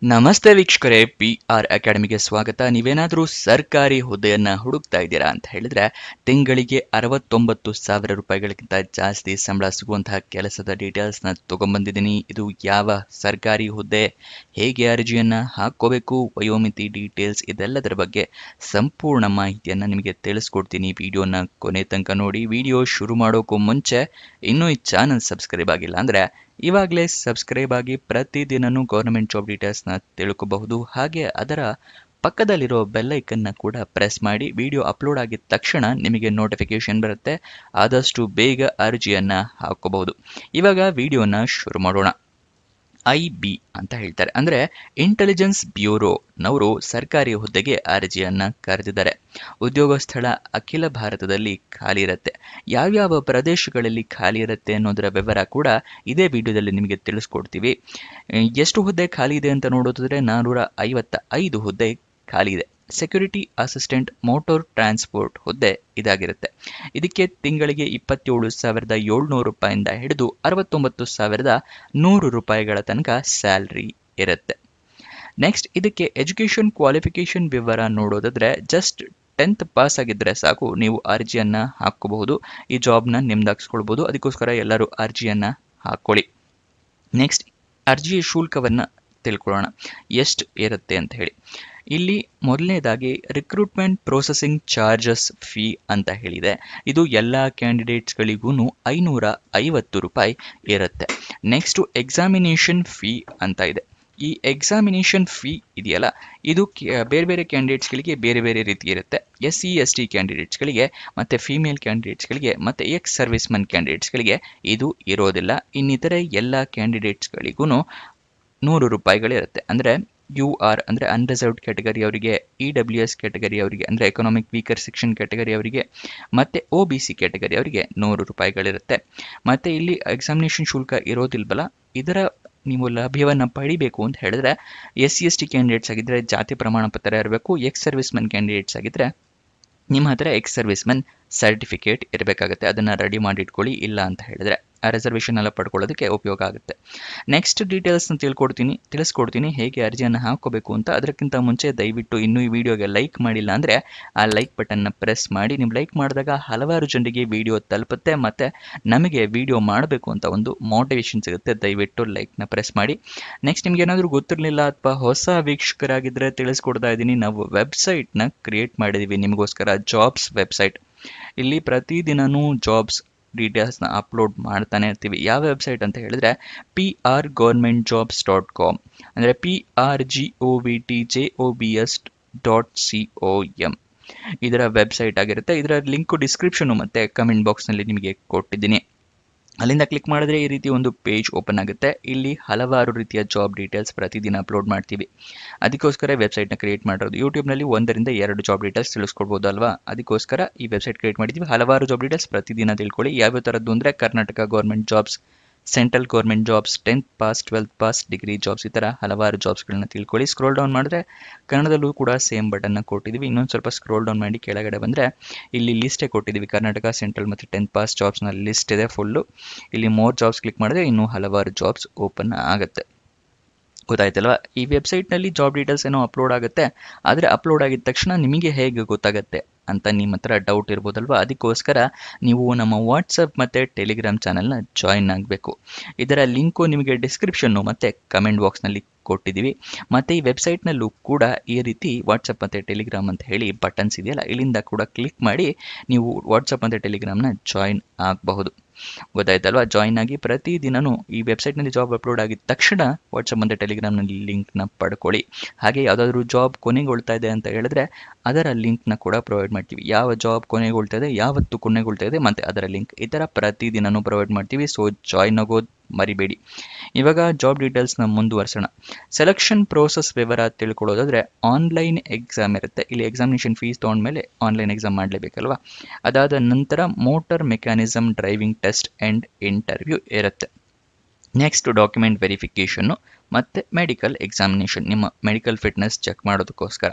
ನಮಸ್ತೆ ವೀಕ್ಷಕರೇ, PR ಅಕಾಡೆಮಿಗೆ ಸ್ವಾಗತ. ನೀವೇನಾದರೂ ಸರ್ಕಾರಿ ಹುದ್ದೆಯನ್ನ ಹುಡುಕ್ತಾ ಇದ್ದೀರಾ ಅಂತ ಹೇಳಿದ್ರೆ, ತಿಂಗಳಿಗೆ 69,000 ರೂಪಾಯಿಗಳಿಗಿಂತ ಜಾಸ್ತಿ ಸಂಬಳ ಸಿಗುವಂತಹ ಕೆಲಸದ ಡೀಟೇಲ್ಸ್ನ ತಗೊಂಡ್ಬಂದಿದ್ದೀನಿ. ಇದು ಯಾವ ಸರ್ಕಾರಿ ಹುದ್ದೆ, ಹೇಗೆ ಅರ್ಜಿಯನ್ನ ಹಾಕೋಬೇಕು, ವಯೋಮಿತಿ ಡೀಟೇಲ್ಸ್, ಇದೆಲ್ಲದರ ಬಗ್ಗೆ ಸಂಪೂರ್ಣ ಮಾಹಿತಿಯನ್ನ ನಿಮಗೆ ತಿಳಿಸ್ಕೊಡ್ತೀನಿ. ವಿಡಿಯೋನ ಕೊನೆ ತನಕ ನೋಡಿ. ವಿಡಿಯೋ ಶುರು ಮಾಡೋಕ್ಕೂ ಮುಂಚೆ ಇನ್ನೂ ಈ ಚಾನಲ್ ಸಬ್ಸ್ಕ್ರೈಬ್ ಆಗಿಲ್ಲ ಅಂದ್ರೆ ಇವಾಗಲೇ ಸಬ್ಸ್ಕ್ರೈಬ್ ಆಗಿ ಪ್ರತಿದಿನನೂ ಗೌರ್ಮೆಂಟ್ ಜಾಬ್ ಡೀಟೇಲ್ಸ್ನ ತಿಳ್ಕೋಬಹುದು. ಹಾಗೆ ಅದರ ಪಕ್ಕದಲ್ಲಿರೋ ಬೆಲ್ ಐಕನ್ನ ಕೂಡ ಪ್ರೆಸ್ ಮಾಡಿ. ವಿಡಿಯೋ ಅಪ್ಲೋಡ್ ಆಗಿದ ತಕ್ಷಣ ನಿಮಗೆ ನೋಟಿಫಿಕೇಶನ್ ಬರುತ್ತೆ. ಆದಷ್ಟು ಬೇಗ ಅರ್ಜಿಯನ್ನ ಹಾಕೋಬಹುದು. ಇವಾಗ ವಿಡಿಯೋನ ಶುರು ಮಾಡೋಣ. IB ಅಂತ ಹೇಳ್ತಾರೆ, ಅಂದ್ರೆ ಇಂಟೆಲಿಜೆನ್ಸ್ ಬ್ಯೂರೋನವರು ಸರ್ಕಾರಿ ಹುದ್ದೆಗೆ ಅರ್ಜಿಯನ್ನ ಕರೆದಿದ್ದಾರೆ. ಉದ್ಯೋಗ ಸ್ಥಳ ಅಖಿಲ ಭಾರತದಲ್ಲಿ ಖಾಲಿ ಇರುತ್ತೆ. ಯಾವ್ಯಾವ ಪ್ರದೇಶಗಳಲ್ಲಿ ಖಾಲಿ ಇರುತ್ತೆ ಅನ್ನೋದರ ವಿವರ ಕೂಡ ಇದೇ ವಿಡಿಯೋದಲ್ಲಿ ನಿಮಗೆ ತಿಳಿಸ್ಕೊಡ್ತೀವಿ. ಎಷ್ಟು ಹುದ್ದೆ ಖಾಲಿ ಇದೆ ಅಂತ ನೋಡೋದಾದ್ರೆ 455 ಹುದ್ದೆ ಖಾಲಿ ಇದೆ. ಸೆಕ್ಯೂರಿಟಿ ಅಸಿಸ್ಟೆಂಟ್ ಮೋಟಾರ್ ಟ್ರಾನ್ಸ್ಪೋರ್ಟ್ ಹುದ್ದೆ ಇದಾಗಿರುತ್ತೆ. ಇದಕ್ಕೆ ತಿಂಗಳಿಗೆ 27,700 ರೂಪಾಯಿಂದ ಹಿಡಿದು 69,100 ರೂಪಾಯಿಗಳ ತನಕ ಸ್ಯಾಲ್ರಿ ಇರುತ್ತೆ. ನೆಕ್ಸ್ಟ್, ಇದಕ್ಕೆ ಎಜುಕೇಶನ್ ಕ್ವಾಲಿಫಿಕೇಶನ್ ವಿವರ ನೋಡೋದಾದ್ರೆ ಜಸ್ಟ್ 10th ಪಾಸ್ ಆಗಿದ್ರೆ ಸಾಕು, ನೀವು ಅರ್ಜಿಯನ್ನ ಹಾಕೋಬಹುದು. ಈ ಜಾಬ್ನ ನಿಮ್ದಾಗಿಸ್ಕೊಳ್ಬಹುದು. ಅದಕ್ಕೋಸ್ಕರ ಎಲ್ಲರೂ ಅರ್ಜಿಯನ್ನ ಹಾಕೊಳ್ಳಿ. ನೆಕ್ಸ್ಟ್, ಅರ್ಜಿಯ ಶುಲ್ಕವನ್ನ ತಿಳ್ಕೊಳ್ಳೋಣ, ಎಷ್ಟು ಇರುತ್ತೆ ಅಂತ ಹೇಳಿ. ಇಲ್ಲಿ ಮೊದಲನೇದಾಗಿ ರಿಕ್ರೂಟ್ಮೆಂಟ್ ಪ್ರೊಸೆಸಿಂಗ್ ಚಾರ್ಜಸ್ ಫೀ ಅಂತ ಹೇಳಿದೆ. ಇದು ಎಲ್ಲ ಕ್ಯಾಂಡಿಡೇಟ್ಸ್ಗಳಿಗೂ 550 ರೂಪಾಯಿ ಇರುತ್ತೆ. ನೆಕ್ಸ್ಟ್, ಎಕ್ಸಾಮಿನೇಷನ್ ಫೀ ಅಂತ ಇದೆ. ಈ ಎಕ್ಸಾಮಿನೇಷನ್ ಫೀ ಇದೆಯಲ್ಲ, ಇದು ಬೇರೆ ಬೇರೆ ಕ್ಯಾಂಡಿಡೇಟ್ಸ್ಗಳಿಗೆ ಬೇರೆ ಬೇರೆ ರೀತಿ ಇರುತ್ತೆ. SC ST ಕ್ಯಾಂಡಿಡೇಟ್ಸ್ಗಳಿಗೆ ಮತ್ತು ಫಿಮೇಲ್ ಕ್ಯಾಂಡಿಡೇಟ್ಸ್ಗಳಿಗೆ ಮತ್ತು ಎಕ್ಸ್ ಸರ್ವಿಸ್ ಮೆನ್ ಕ್ಯಾಂಡಿಡೇಟ್ಸ್ಗಳಿಗೆ ಇದು ಇರೋದಿಲ್ಲ. ಇನ್ನಿತರೆ ಎಲ್ಲ ಕ್ಯಾಂಡಿಡೇಟ್ಸ್ಗಳಿಗೂ 100 ರೂಪಾಯಿಗಳಿರುತ್ತೆ. ಅಂದರೆ UR ಅಂದರೆ ಅನ್ರಿಸರ್ವ್ಡ್ ಕ್ಯಾಟಗರಿ ಅವರಿಗೆ, EWS ಕ್ಯಾಟಗರಿ ಅವರಿಗೆ ಅಂದರೆ ಎಕನಾಮಿಕ್ ವೀಕರ್ ಸೆಕ್ಷನ್ ಕ್ಯಾಟಗರಿ ಅವರಿಗೆ, ಮತ್ತು OBC ಕ್ಯಾಟಗರಿ ಅವರಿಗೆ 100 ರೂಪಾಯಿಗಳಿರುತ್ತೆ. ಮತ್ತು ಇಲ್ಲಿ ಎಕ್ಸಾಮಿನೇಷನ್ ಶುಲ್ಕ ಇರೋದಿಲ್ವಲ್ಲ, ಇದರ ನೀವು ಲಾಭ್ಯವನ್ನು ಪಡಿಬೇಕು ಅಂತ ಹೇಳಿದ್ರೆ SC ST ಕ್ಯಾಂಡಿಡೇಟ್ಸ್ ಆಗಿದ್ದರೆ ಜಾತಿ ಪ್ರಮಾಣ ಪತ್ರ ಇರಬೇಕು. ಎಕ್ಸ್ ಸರ್ವಿಸ್ ಮೆನ್ ಕ್ಯಾಂಡಿಡೇಟ್ಸ್ ಆಗಿದ್ದರೆ ನಿಮ್ಮ ಹತ್ರ ಎಕ್ಸ್ ಸರ್ವಿಸ್ ಮೆನ್ ಸರ್ಟಿಫಿಕೇಟ್ ಇರಬೇಕಾಗುತ್ತೆ. ಅದನ್ನು ರೆಡಿ ಮಾಡಿ ಇಟ್ಕೊಳ್ಳಿ. ಇಲ್ಲ ಅಂತ ಹೇಳಿದ್ರೆ ಆ ರಿಸರ್ವೇಷನ್ ಎಲ್ಲ ಪಡ್ಕೊಳ್ಳೋದಕ್ಕೆ ಉಪಯೋಗ ಆಗುತ್ತೆ. ನೆಕ್ಸ್ಟ್ ಡೀಟೇಲ್ಸ್ನ ತಿಳಿಸ್ಕೊಡ್ತೀನಿ ಹೇಗೆ ಅರ್ಜಿಯನ್ನು ಹಾಕೋಬೇಕು ಅಂತ. ಅದಕ್ಕಿಂತ ಮುಂಚೆ ದಯವಿಟ್ಟು ಇನ್ನೂ ಈ ವಿಡಿಯೋಗೆ ಲೈಕ್ ಮಾಡಿಲ್ಲ ಅಂದರೆ ಆ ಲೈಕ್ ಬಟನ್ನ ಪ್ರೆಸ್ ಮಾಡಿ. ನೀವು ಲೈಕ್ ಮಾಡಿದಾಗ ಹಲವಾರು ಜನರಿಗೆ ವಿಡಿಯೋ ತಲುಪುತ್ತೆ ಮತ್ತು ನಮಗೆ ವಿಡಿಯೋ ಮಾಡಬೇಕು ಅಂತ ಒಂದು ಮೋಟಿವೇಶನ್ ಸಿಗುತ್ತೆ. ದಯವಿಟ್ಟು ಲೈಕ್ನ ಪ್ರೆಸ್ ಮಾಡಿ. ನೆಕ್ಸ್ಟ್, ನಿಮ್ಗೆ ಏನಾದರೂ ಗೊತ್ತಿರಲಿಲ್ಲ ಅಥವಾ ಹೊಸ ವೀಕ್ಷಕರಾಗಿದ್ದರೆ ತಿಳಿಸ್ಕೊಡ್ತಾ ಇದ್ದೀನಿ. ನಾವು ವೆಬ್ಸೈಟ್ನ ಕ್ರಿಯೇಟ್ ಮಾಡಿದ್ದೀವಿ ನಿಮಗೋಸ್ಕರ, ಜಾಬ್ಸ್ ವೆಬ್ಸೈಟ್. ಇಲ್ಲಿ ಪ್ರತಿದಿನನೂ ಜಾಬ್ಸ್ ಡೀಟೇಲ್ಸ್ನ ಅಪ್ಲೋಡ್ ಮಾಡ್ತಾನೆ ಇರ್ತೀವಿ. ಯಾವ ವೆಬ್ಸೈಟ್ ಅಂತ ಹೇಳಿದ್ರೆ prgovernmentjobs.com, ಅಂದರೆ prgovtjobs.com ಇದರ ವೆಬ್ಸೈಟ್ ಆಗಿರುತ್ತೆ. ಇದರ ಲಿಂಕು ಡಿಸ್ಕ್ರಿಪ್ಷನು ಮತ್ತು ಕಮೆಂಟ್ ಬಾಕ್ಸ್ನಲ್ಲಿ ನಿಮಗೆ ಕೊಟ್ಟಿದ್ದೀನಿ. ಅಲ್ಲಿಂದ ಕ್ಲಿಕ್ ಮಾಡಿದ್ರೆ ಈ ರೀತಿ ಒಂದು ಪೇಜ್ ಓಪನ್ ಆಗುತ್ತೆ. ಇಲ್ಲಿ ಹಲವಾರು ರೀತಿಯ ಜಾಬ್ ಡೀಟೇಲ್ಸ್ ಪ್ರತಿದಿನ ಅಪ್ಲೋಡ್ ಮಾಡ್ತೀವಿ. ಅದಕ್ಕೋಸ್ಕರ ವೆಬ್ಸೈಟ್ನ ಕ್ರಿಯೇಟ್ ಮಾಡಿರೋದು. ಯೂಟ್ಯೂಬ್ನಲ್ಲಿ 1ರಿಂದ 2 ಜಾಬ್ ಡೀಟೇಲ್ಸ್ ತಿಳಿಸ್ಕೊಡ್ಬೋದು ಅಲ್ವಾ, ಅದಕ್ಕೋಸ್ಕರ ಈ ವೆಬ್ಸೈಟ್ ಕ್ರಿಯೇಟ್ ಮಾಡಿದ್ದೀವಿ. ಹಲವಾರು ಜಾಬ್ ಡೀಟೇಲ್ಸ್ ಪ್ರತಿದಿನ ತಿಳ್ಕೊಳ್ಳಿ. ಯಾವ್ಯಾವ ಥರದ್ದು ಅಂದರೆ Karnataka government jobs, central government jobs, 10th pass, 12th pass, degree jobs, ಈ ಥರ ಹಲವಾರು ಜಾಬ್ಸ್ಗಳನ್ನ ತಿಳ್ಕೊಳ್ಳಿ. ಸ್ಕ್ರೋಲ್ ಡೌನ್ ಮಾಡಿದ್ರೆ ಕನ್ನಡದಲ್ಲೂ ಕೂಡ ಸೇಮ್ ಬಟನ್ನ ಕೊಟ್ಟಿದ್ದೀವಿ. ಇನ್ನೊಂದು ಸ್ವಲ್ಪ ಸ್ಕ್ರೋಲ್ ಡೌನ್ ಮಾಡಿ ಕೆಳಗಡೆ ಬಂದರೆ ಇಲ್ಲಿ ಲಿಸ್ಟೇ ಕೊಟ್ಟಿದ್ದೀವಿ. ಕರ್ನಾಟಕ, ಸೆಂಟ್ರಲ್ ಮತ್ತು 10th ಪಾಸ್ ಜಾಬ್ಸ್ನ ಲಿಸ್ಟ್ ಇದೆ ಫುಲ್ಲು. ಇಲ್ಲಿ ಮೋರ್ ಜಾಬ್ಸ್ ಕ್ಲಿಕ್ ಮಾಡಿದ್ರೆ ಇನ್ನೂ ಹಲವಾರು ಜಾಬ್ಸ್ ಓಪನ್ ಆಗುತ್ತೆ. ಗೊತ್ತಾಯ್ತಲ್ವಾ? ಈ ವೆಬ್ಸೈಟ್ನಲ್ಲಿ ಜಾಬ್ ಡೀಟೇಲ್ಸ್ ಏನೋ ಅಪ್ಲೋಡ್ ಆಗುತ್ತೆ. ಆದರೆ ಅಪ್ಲೋಡ್ ಆಗಿದ ತಕ್ಷಣ ನಿಮಗೆ ಹೇಗೆ ಗೊತ್ತಾಗುತ್ತೆ ಅಂತ ನಿಮ್ಮ ಹತ್ರ ಡೌಟ್ ಇರ್ಬೋದಲ್ವ. ಅದಕ್ಕೋಸ್ಕರ ನೀವು ನಮ್ಮ ವಾಟ್ಸಪ್ ಮತ್ತು ಟೆಲಿಗ್ರಾಮ್ ಚಾನಲ್ನ ಜಾಯಿನ್ ಆಗಬೇಕು. ಇದರ ಲಿಂಕು ನಿಮಗೆ ಡಿಸ್ಕ್ರಿಪ್ಷನ್ನು ಮತ್ತು ಕಮೆಂಟ್ ಬಾಕ್ಸ್ನಲ್ಲಿ ಕೊಟ್ಟಿದ್ದೀವಿ. ಮತ್ತು ಈ ವೆಬ್ಸೈಟ್ನಲ್ಲೂ ಕೂಡ ಈ ರೀತಿ ವಾಟ್ಸಪ್ ಮತ್ತು ಟೆಲಿಗ್ರಾಮ್ ಅಂತ ಹೇಳಿ ಬಟನ್ಸ್ ಇದೆಯಲ್ಲ, ಇಲ್ಲಿಂದ ಕೂಡ ಕ್ಲಿಕ್ ಮಾಡಿ ನೀವು ವಾಟ್ಸಪ್ ಮತ್ತು ಟೆಲಿಗ್ರಾಮ್ನ ಜಾಯಿನ್ ಆಗಬಹುದು. ಗೊತ್ತಾಯ್ತಲ್ವಾ? ಜಾಯಿನ್ ಆಗಿ ಪ್ರತಿದಿನನೂ ಈ ವೆಬ್ಸೈಟ್ನಲ್ಲಿ ಜಾಬ್ ಅಪ್ಲೋಡ್ ಆಗಿದ ತಕ್ಷಣ ವಾಟ್ಸಪ್ ಮತ್ತು ಟೆಲಿಗ್ರಾಮ್ನಲ್ಲಿ ಲಿಂಕ್ನ ಪಡ್ಕೊಳ್ಳಿ. ಹಾಗೆ ಯಾವುದಾದ್ರೂ ಜಾಬ್ ಕೊನೆಗೊಳ್ತಾ ಇದೆ ಅಂತ ಹೇಳಿದ್ರೆ ಅದರ ಲಿಂಕ್ನ ಕೂಡ ಪ್ರೊವೈಡ್ ಮಾಡ್ತೀವಿ. ಯಾವ ಜಾಬ್ ಕೊನೆಗೊಳ್ತಾ ಇದೆ, ಯಾವತ್ತು ಕೊನೆಗೊಳ್ತಾ ಇದೆ ಮತ್ತು ಅದರ ಲಿಂಕ್, ಈ ಥರ ಪ್ರತಿದಿನನೂ ಪ್ರೊವೈಡ್ ಮಾಡ್ತೀವಿ. ಸೊ ಜಾಯಿನ್ ಆಗೋದು ಮರಿಬೇಡಿ. ಇವಾಗ ಜಾಬ್ ಡೀಟೇಲ್ಸ್ನ ಮುಂದುವರ್ಸೋಣ. ಸೆಲೆಕ್ಷನ್ ಪ್ರೋಸೆಸ್ ವಿವರ ತಿಳ್ಕೊಳ್ಳೋದಾದ್ರೆ ಆನ್ಲೈನ್ ಎಕ್ಸಾಮ್ ಇರುತ್ತೆ. ಇಲ್ಲಿ ಎಕ್ಸಾಮಿನೇಷನ್ ಫೀಸ್ ತೊಗೊಂಡ್ಮೇಲೆ ಆನ್ಲೈನ್ ಎಕ್ಸಾಮ್ ಮಾಡಲೇಬೇಕಲ್ವಾ. ಅದಾದ ನಂತರ motor mechanism driving test and interview ಇರುತ್ತೆ. ನೆಕ್ಸ್ಟ್, ಡಾಕ್ಯುಮೆಂಟ್ ವೆರಿಫಿಕೇಷನ್ನು ಮತ್ತು ಮೆಡಿಕಲ್ ಎಕ್ಸಾಮಿನೇಷನ್, ನಿಮ್ಮ ಮೆಡಿಕಲ್ ಫಿಟ್ನೆಸ್ ಚೆಕ್ ಮಾಡೋದಕ್ಕೋಸ್ಕರ.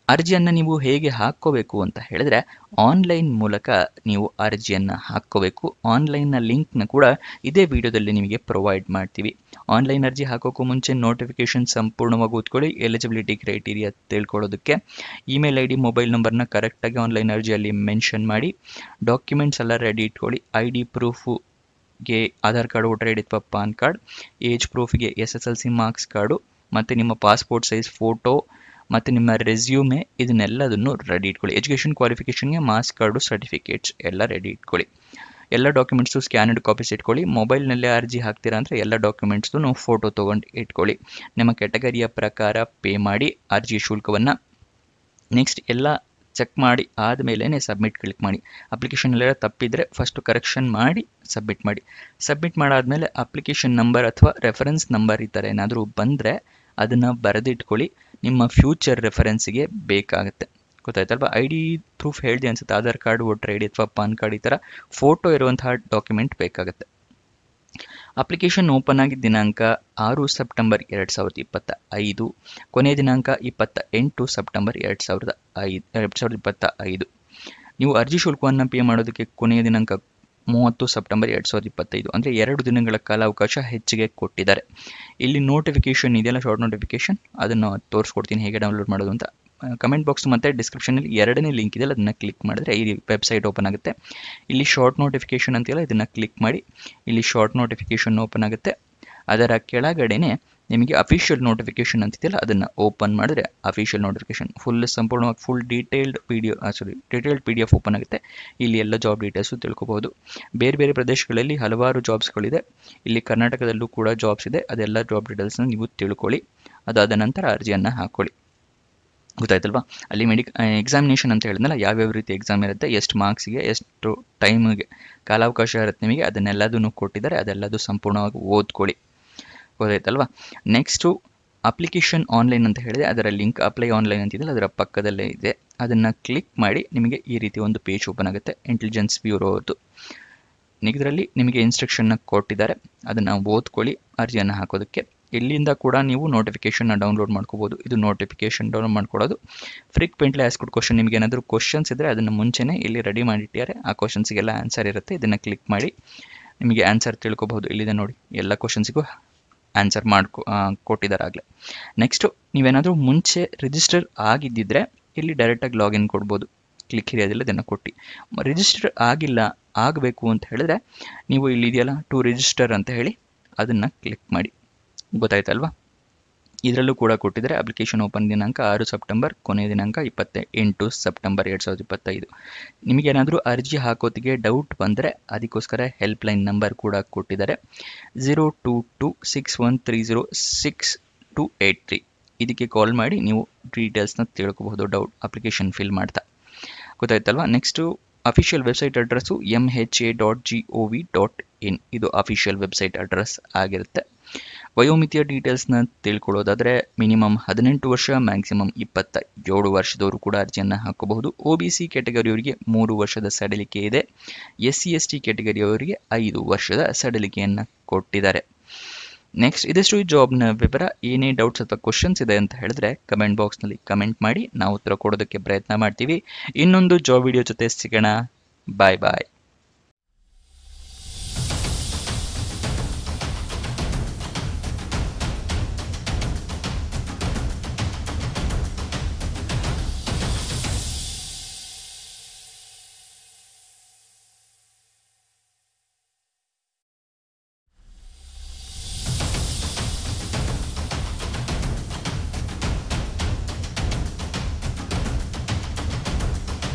ಅರ್ಜಿಯನ್ನು ನೀವು ಹೇಗೆ ಹಾಕ್ಕೋಬೇಕು ಅಂತ ಹೇಳಿದ್ರೆ ಆನ್ಲೈನ್ ಮೂಲಕ ನೀವು ಅರ್ಜಿಯನ್ನು ಹಾಕ್ಕೋಬೇಕು. ಆನ್ಲೈನ್ನ ಲಿಂಕ್ನ ಕೂಡ ಇದೇ ವಿಡಿಯೋದಲ್ಲಿ ನಿಮಗೆ ಪ್ರೊವೈಡ್ ಮಾಡ್ತೀವಿ. ಆನ್ಲೈನ್ ಅರ್ಜಿ ಹಾಕೋಕ್ಕೂ ಮುಂಚೆ ನೋಟಿಫಿಕೇಶನ್ ಸಂಪೂರ್ಣವಾಗಿ ಓದ್ಕೊಳ್ಳಿ. ಎಲಿಜಿಬಿಲಿಟಿ ಕ್ರೈಟೀರಿಯಾ ತಿಳ್ಕೊಳ್ಳೋದಕ್ಕೆ ಇಮೇಲ್ ID ಮೊಬೈಲ್ ನಂಬರ್ನ ಕರೆಕ್ಟಾಗಿ ಆನ್ಲೈನ್ ಅರ್ಜಿಯಲ್ಲಿ ಮೆನ್ಷನ್ ಮಾಡಿ. ಡಾಕ್ಯುಮೆಂಟ್ಸ್ ಎಲ್ಲ ರೆಡಿ ಇಟ್ಕೊಳ್ಳಿ. ID ಪ್ರೂಫ್ಗೆ ಆಧಾರ್ ಕಾರ್ಡ್, ವೋಟರ್ ID ಅಥವಾ ಪಾನ್ ಕಾರ್ಡ್, ಏಜ್ ಪ್ರೂಫ್ಗೆ SSLC ಮಾರ್ಕ್ಸ್ ಕಾರ್ಡು ಮತ್ತು ನಿಮ್ಮ ಪಾಸ್ಪೋರ್ಟ್ ಸೈಜ್ ಫೋಟೋ ಮತ್ತು ನಿಮ್ಮ ರೆಸ್ಯೂಮೆ, ಇದನ್ನೆಲ್ಲದನ್ನು ರೆಡಿ ಇಟ್ಕೊಳ್ಳಿ. ಎಜುಕೇಷನ್ ಕ್ವಾಲಿಫಿಕೇಷನ್ಗೆ ಮಾರ್ಕ್ಸ್ ಕಾರ್ಡು, ಸರ್ಟಿಫಿಕೇಟ್ಸ್ ಎಲ್ಲ ರೆಡಿ ಇಟ್ಕೊಳ್ಳಿ. ಎಲ್ಲ ಡಾಕ್ಯುಮೆಂಟ್ಸು ಸ್ಕ್ಯಾನಡ್ ಕಾಪೀಸ್ ಇಟ್ಕೊಳ್ಳಿ. ಮೊಬೈಲ್ನಲ್ಲೇ ಅರ್ಜಿ ಹಾಕ್ತೀರಾ ಅಂದರೆ ಎಲ್ಲ ಡಾಕ್ಯುಮೆಂಟ್ಸ್ದು ಫೋಟೋ ತೊಗೊಂಡು ಇಟ್ಕೊಳ್ಳಿ. ನಿಮ್ಮ ಕ್ಯಾಟಗರಿಯ ಪ್ರಕಾರ ಪೇ ಮಾಡಿ ಅರ್ಜಿ ಶುಲ್ಕವನ್ನು. ನೆಕ್ಸ್ಟ್ ಎಲ್ಲ ಚೆಕ್ ಮಾಡಿ ಆದಮೇಲೆ ಸಬ್ಮಿಟ್ ಕ್ಲಿಕ್ ಮಾಡಿ. ಅಪ್ಲಿಕೇಶನ್ನೆಲ್ಲ ತಪ್ಪಿದರೆ ಫಸ್ಟು ಕರೆಕ್ಷನ್ ಮಾಡಿ ಸಬ್ಮಿಟ್ ಮಾಡಿ. ಸಬ್ಮಿಟ್ ಮಾಡಾದಮೇಲೆ ಅಪ್ಲಿಕೇಶನ್ ನಂಬರ್ ಅಥವಾ ರೆಫರೆನ್ಸ್ ನಂಬರ್ ಈ ಥರ ಏನಾದರೂ ಬಂದರೆ ಅದನ್ನು ಬರೆದಿಟ್ಕೊಳ್ಳಿ. ನಿಮ್ಮ ಫ್ಯೂಚರ್ ರೆಫರೆನ್ಸಿಗೆ ಬೇಕಾಗುತ್ತೆ. ಗೊತ್ತಾಯ್ತಲ್ವಾ? ID ಪ್ರೂಫ್ ಹೇಳಿದೆ ಅನ್ಸುತ್ತೆ. ಆಧಾರ್ ಕಾರ್ಡ್, ವೋಟರ್ ID ಅಥವಾ ಪಾನ್ ಕಾರ್ಡ್ ಈ ಥರ ಫೋಟೋ ಇರುವಂತಹ ಡಾಕ್ಯುಮೆಂಟ್ ಬೇಕಾಗುತ್ತೆ. ಅಪ್ಲಿಕೇಶನ್ ಓಪನ್ ಆಗಿದ್ದ ದಿನಾಂಕ 6 ಸೆಪ್ಟೆಂಬರ್ 2025, ಕೊನೆಯ ದಿನಾಂಕ 28 ಸೆಪ್ಟೆಂಬರ್ 2025. ನೀವು ಅರ್ಜಿ ಶುಲ್ಕವನ್ನು ಪೇ ಮಾಡೋದಕ್ಕೆ ಕೊನೆಯ ದಿನಾಂಕ 30 ಸೆಪ್ಟೆಂಬರ್ 2025, ಅಂದರೆ 2 ದಿನಗಳ ಕಾಲಾವಕಾಶ ಹೆಚ್ಚಿಗೆ ಕೊಟ್ಟಿದ್ದಾರೆ. ಇಲ್ಲಿ ನೋಟಿಫಿಕೇಶನ್ ಇದೆಯಲ್ಲ, ಶಾರ್ಟ್ ನೋಟಿಫಿಕೇಶನ್, ಅದನ್ನು ತೋರಿಸ್ಕೊಡ್ತೀನಿ ಹೇಗೆ ಡೌನ್ಲೋಡ್ ಮಾಡೋದು ಅಂತ. ಕಮೆಂಟ್ ಬಾಕ್ಸ್ ಮತ್ತು ಡಿಸ್ಕ್ರಿಪ್ಷನಲ್ಲಿ 2ನೇ ಲಿಂಕ್ ಇದೆಯಲ್ಲ, ಅದನ್ನು ಕ್ಲಿಕ್ ಮಾಡಿದ್ರೆ ಈ ವೆಬ್ಸೈಟ್ ಓಪನ್ ಆಗುತ್ತೆ. ಇಲ್ಲಿ ಶಾರ್ಟ್ ನೋಟಿಫಿಕೇಶನ್ ಅಂತೆಲ್ಲ ಇದನ್ನು ಕ್ಲಿಕ್ ಮಾಡಿ. ಇಲ್ಲಿ ಶಾರ್ಟ್ ನೋಟಿಫಿಕೇಶನ್ ಓಪನ್ ಆಗುತ್ತೆ. ಅದರ ಕೆಳಗಡೆನೆ ನಿಮಗೆ ಅಫಿಷಿಯಲ್ ನೋಟಿಫಿಕೇಶನ್ ಅಂತಿದೆಯಲ್ಲ, ಅದನ್ನು ಓಪನ್ ಮಾಡಿದ್ರೆ ಅಫಿಷಿಯಲ್ ನೋಟಿಫಿಕೇಶನ್ ಸಂಪೂರ್ಣವಾಗಿ ಡೀಟೇಲ್ಡ್ PDF ಓಪನ್ ಆಗುತ್ತೆ. ಇಲ್ಲಿ ಎಲ್ಲ ಜಾಬ್ ಡೀಟೇಲ್ಸು ತಿಳ್ಕೊಬೋದು. ಬೇರೆ ಬೇರೆ ಪ್ರದೇಶಗಳಲ್ಲಿ ಹಲವಾರು ಜಾಬ್ಸ್ಗಳಿದೆ. ಇಲ್ಲಿ ಕರ್ನಾಟಕದಲ್ಲೂ ಕೂಡ ಜಾಬ್ಸ್ ಇದೆ. ಅದೆಲ್ಲ ಜಾಬ್ ಡೀಟೇಲ್ಸ್ನ ನೀವು ತಿಳ್ಕೊಳ್ಳಿ. ಅದಾದ ನಂತರ ಅರ್ಜಿಯನ್ನು ಹಾಕ್ಕೊಳ್ಳಿ. ಗೊತ್ತಾಯ್ತಲ್ವಾ? ಅಲ್ಲಿ ಎಕ್ಸಾಮಿನೇಷನ್ ಅಂತ ಹೇಳಿದ್ನಲ್ಲ, ಯಾವ್ಯಾವ ರೀತಿ ಎಕ್ಸಾಮ್ ಇರುತ್ತೆ, ಎಷ್ಟು ಮಾರ್ಕ್ಸಿಗೆ, ಎಷ್ಟು ಟೈಮಿಗೆ ಕಾಲಾವಕಾಶ ಇರುತ್ತೆ ನಿಮಗೆ, ಅದನ್ನೆಲ್ಲದನ್ನು ಕೊಟ್ಟಿದ್ದಾರೆ. ಅದೆಲ್ಲದು ಸಂಪೂರ್ಣವಾಗಿ ಓದ್ಕೊಳ್ಳಿ. ಗೊತ್ತಾಯ್ತಲ್ವಾ? ನೆಕ್ಸ್ಟು ಅಪ್ಲಿಕೇಶನ್ ಆನ್ಲೈನ್ ಅಂತ ಹೇಳಿದೆ, ಅದರ ಲಿಂಕ್ ಅಪ್ಲೈ ಆನ್ಲೈನ್ ಅಂತಿದೆಯಲ್ಲ, ಅದರ ಪಕ್ಕದಲ್ಲೇ ಇದೆ. ಅದನ್ನು ಕ್ಲಿಕ್ ಮಾಡಿ ನಿಮಗೆ ಈ ರೀತಿ ಒಂದು ಪೇಜ್ ಓಪನ್ ಆಗುತ್ತೆ. ಇಂಟೆಲಿಜೆನ್ಸ್ ಬ್ಯೂರೋ ಅವ್ರದ್ದು. ಇದರಲ್ಲಿ ನಿಮಗೆ ಇನ್ಸ್ಟ್ರಕ್ಷನ್ನ ಕೊಟ್ಟಿದ್ದಾರೆ. ಅದನ್ನು ಓದ್ಕೊಳ್ಳಿ ಅರ್ಜಿಯನ್ನು ಹಾಕೋದಕ್ಕೆ. ಇಲ್ಲಿಂದ ಕೂಡ ನೀವು ನೋಟಿಫಿಕೇಶನ್ನ ಡೌನ್ಲೋಡ್ ಮಾಡ್ಕೋಬೋದು. ಇದು ನೋಟಿಫಿಕೇಶನ್ ಡೌನ್ಲೋಡ್ ಮಾಡ್ಕೊಳ್ಳೋದು. ಫ್ರೀಕ್ವೆಂಟ್ಲಿ ಆಸ್ಕ್ಡ್ ಕ್ವಶನ್, ನಿಮಗೆ ಏನಾದರೂ ಕ್ವಶನ್ಸ್ ಇದ್ದರೆ ಅದನ್ನು ಮುಂಚೆನೇ ಇಲ್ಲಿ ರೆಡಿ ಮಾಡಿಟ್ಟಿದ್ದಾರೆ. ಆ ಕ್ವಶನ್ಸ್ಗೆಲ್ಲ ಆನ್ಸರ್ ಇರುತ್ತೆ. ಇದನ್ನು ಕ್ಲಿಕ್ ಮಾಡಿ ನಿಮಗೆ ಆನ್ಸರ್ ತಿಳ್ಕೊಬಹುದು. ಇಲ್ಲಿದೆ ನೋಡಿ, ಎಲ್ಲ ಕ್ವಶನ್ಸಿಗೂ ಆನ್ಸರ್ ಕೊಟ್ಟಿದ್ದಾರೆ ಆಗಲೇ. ನೆಕ್ಸ್ಟು ನೀವೇನಾದರೂ ಮುಂಚೆ ರಿಜಿಸ್ಟರ್ ಆಗಿದ್ದಿದ್ರೆ ಇಲ್ಲಿ ಡೈರೆಕ್ಟಾಗಿ ಲಾಗಿನ್ ಕೊಡ್ಬೋದು. ಕ್ಲಿಕ್ ಹಿರಿಯೋದಿಲ್ಲ, ಇದನ್ನು ಕೊಟ್ಟು. ರಿಜಿಸ್ಟರ್ ಆಗಬೇಕು ಅಂತ ಹೇಳಿದ್ರೆ ನೀವು ಇಲ್ಲಿದೆಯಲ್ಲ ಟು ರಿಜಿಸ್ಟರ್ ಅಂತ ಹೇಳಿ ಅದನ್ನು ಕ್ಲಿಕ್ ಮಾಡಿ. ಗೊತ್ತಾಯ್ತಲ್ವಾ? ಇದರಲ್ಲೂ ಕೂಡ ಕೊಟ್ಟಿದ್ದಾರೆ. ಅಪ್ಲಿಕೇಶನ್ ಓಪನ್ ದಿನಾಂಕ 6 ಸೆಪ್ಟೆಂಬರ್, ಕೊನೆಯ ದಿನಾಂಕ 28 ಸೆಪ್ಟೆಂಬರ್ 2025. ನಿಮಗೇನಾದರೂ ಅರ್ಜಿ ಹಾಕೋತಿಗೆ ಡೌಟ್ ಬಂದರೆ ಅದಕ್ಕೋಸ್ಕರ ಹೆಲ್ಪ್ಲೈನ್ ನಂಬರ್ ಕೂಡ ಕೊಟ್ಟಿದ್ದಾರೆ. 02261306283. ಇದಕ್ಕೆ ಕಾಲ್ ಮಾಡಿ ನೀವು ಡೀಟೇಲ್ಸ್ನ ತಿಳ್ಕೊಬಹುದು, ಡೌಟ್ ಅಪ್ಲಿಕೇಶನ್ ಫಿಲ್ ಮಾಡ್ತಾ. ಗೊತ್ತಾಯ್ತಲ್ವಾ? Next official website address mha.gov.in. ಇದು ಅಫಿಷಿಯಲ್ ವೆಬ್ಸೈಟ್ ಅಡ್ರೆಸ್ ಆಗಿರುತ್ತೆ. ವಯೋಮಿತಿಯ ಡೀಟೇಲ್ಸ್ನ ತಿಳ್ಕೊಳ್ಳೋದಾದರೆ ಮಿನಿಮಮ್ 18 ವರ್ಷ, ಮ್ಯಾಕ್ಸಿಮಮ್ 27 ವರ್ಷದವರು ಕೂಡ ಅರ್ಜಿಯನ್ನು ಹಾಕಬಹುದು. OBC ಕ್ಯಾಟಗರಿಯವರಿಗೆ 3 ವರ್ಷದ ಸಡಿಲಿಕೆ ಇದೆ. SC/ST ಕ್ಯಾಟಗರಿಯವರಿಗೆ 5 ವರ್ಷದ ಸಡಿಲಿಕೆಯನ್ನು ಕೊಟ್ಟಿದ್ದಾರೆ. ನೆಕ್ಸ್ಟ್ ಇದಿಷ್ಟು ಈ ಜಾಬ್ನ ವಿವರ. ಏನೇ ಡೌಟ್ಸ್ ಅಥವಾ ಕ್ವಶನ್ಸ್ ಇದೆ ಅಂತ ಹೇಳಿದ್ರೆ ಕಮೆಂಟ್ ಬಾಕ್ಸ್ನಲ್ಲಿ ಕಮೆಂಟ್ ಮಾಡಿ, ನಾವು ಉತ್ತರ ಕೊಡೋದಕ್ಕೆ ಪ್ರಯತ್ನ ಮಾಡ್ತೀವಿ. ಇನ್ನೊಂದು ಜಾಬ್ ವಿಡಿಯೋ ಜೊತೆ ಸಿಗೋಣ. ಬಾಯ್ ಬಾಯ್.